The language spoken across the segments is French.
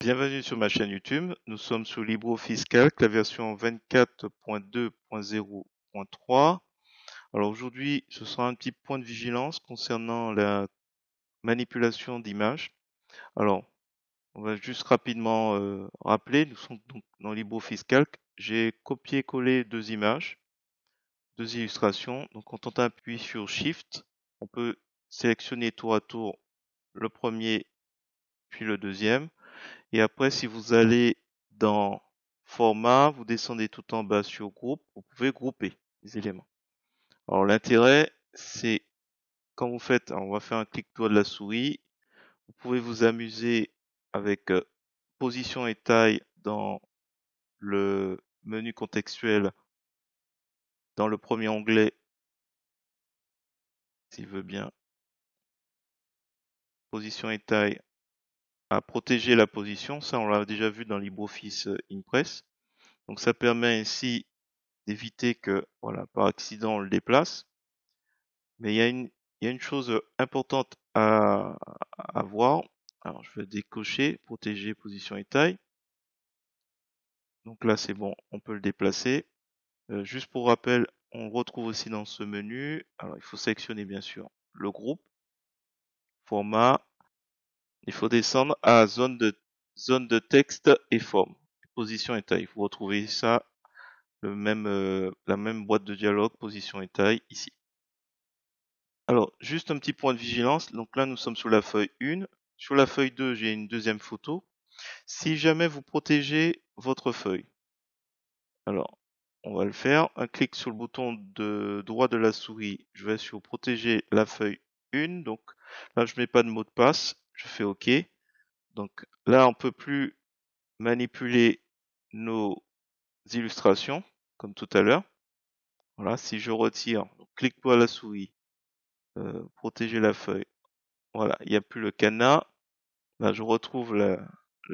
Bienvenue sur ma chaîne YouTube. Nous sommes sur LibreOffice Calc, la version 24.2.0.3. Alors aujourd'hui, ce sera un petit point de vigilance concernant la manipulation d'images. Alors, on va juste rapidement rappeler, nous sommes donc dans LibreOffice Calc. J'ai copié-collé deux images, deux illustrations. Donc quand on appuie sur Shift, on peut sélectionner tour à tour le premier puis le deuxième. Et après, si vous allez dans Format, vous descendez tout en bas sur Groupe, vous pouvez grouper les éléments. Alors l'intérêt, c'est quand vous faites, on va faire un clic droit de la souris, vous pouvez vous amuser avec position et taille dans le menu contextuel, dans le premier onglet, s'il veut bien, position et taille, à protéger la position. Ça, on l'a déjà vu dans LibreOffice Impress. Donc ça permet ainsi d'éviter que, voilà, par accident, on le déplace. Mais il y a une chose importante à voir. Alors, je vais décocher, protéger, position et taille. Donc là, c'est bon, on peut le déplacer. Juste pour rappel, on le retrouve aussi dans ce menu. Alors, il faut sélectionner, bien sûr, le groupe, format. Il faut descendre à zone de texte et forme, position et taille. Vous retrouvez ça, la même boîte de dialogue, position et taille, ici. Alors, juste un petit point de vigilance. Donc là, nous sommes sur la feuille 1. Sur la feuille 2, j'ai une deuxième photo. Si jamais vous protégez votre feuille, alors, on va le faire. Un clic sur le bouton de droit de la souris. Je vais sur protéger la feuille 1. Donc là, je mets pas de mot de passe. Je fais OK. Donc là, on peut plus manipuler nos illustrations comme tout à l'heure. Voilà, si je retire, clic droit à la souris, protéger la feuille. Voilà, il n'y a plus le cadenas. Là, je retrouve le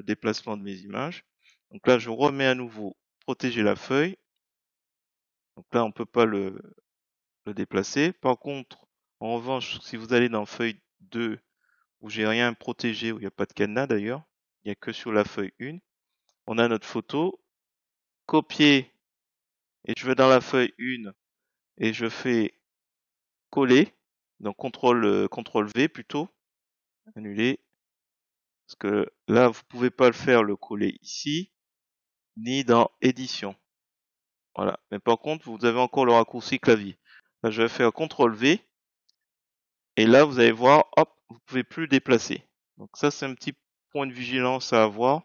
déplacement de mes images. Donc là, je remets à nouveau protéger la feuille. Donc là, on ne peut pas le déplacer. Par contre, en revanche, si vous allez dans feuille 2, où j'ai rien protégé, où il n'y a pas de cadenas d'ailleurs, il n'y a que sur la feuille 1, on a notre photo. Copier, et je vais dans la feuille 1 et je fais coller. Donc CTRL V plutôt, annuler. Parce que là, vous pouvez pas le faire, le coller ici, ni dans édition. Voilà. Mais par contre, vous avez encore le raccourci clavier. Là, je vais faire CTRL V. Et là, vous allez voir, hop, vous pouvez plus déplacer. Donc ça, c'est un petit point de vigilance à avoir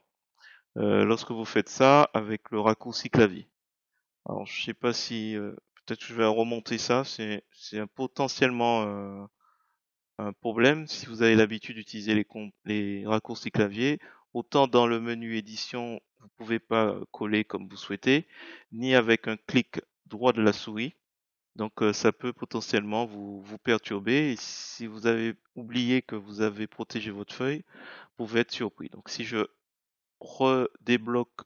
lorsque vous faites ça avec le raccourci clavier. Alors, je sais pas si peut-être que je vais remonter ça. C'est potentiellement un problème si vous avez l'habitude d'utiliser les raccourcis clavier. Autant dans le menu édition, vous pouvez pas coller comme vous souhaitez, ni avec un clic droit de la souris. Donc ça peut potentiellement vous perturber. Et si vous avez oublié que vous avez protégé votre feuille, vous pouvez être surpris. Donc si je redébloque,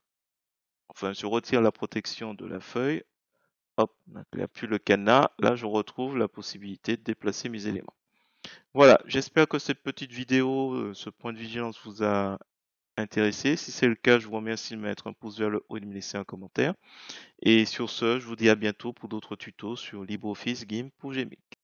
enfin je retire la protection de la feuille, hop, il n'y a plus le cadenas. Là, je retrouve la possibilité de déplacer mes éléments. Voilà, j'espère que cette petite vidéo, ce point de vigilance vous a intéressé. Si c'est le cas, je vous remercie de mettre un pouce vers le haut et de me laisser un commentaire. Et sur ce, je vous dis à bientôt pour d'autres tutos sur LibreOffice GIMP pour Gmix.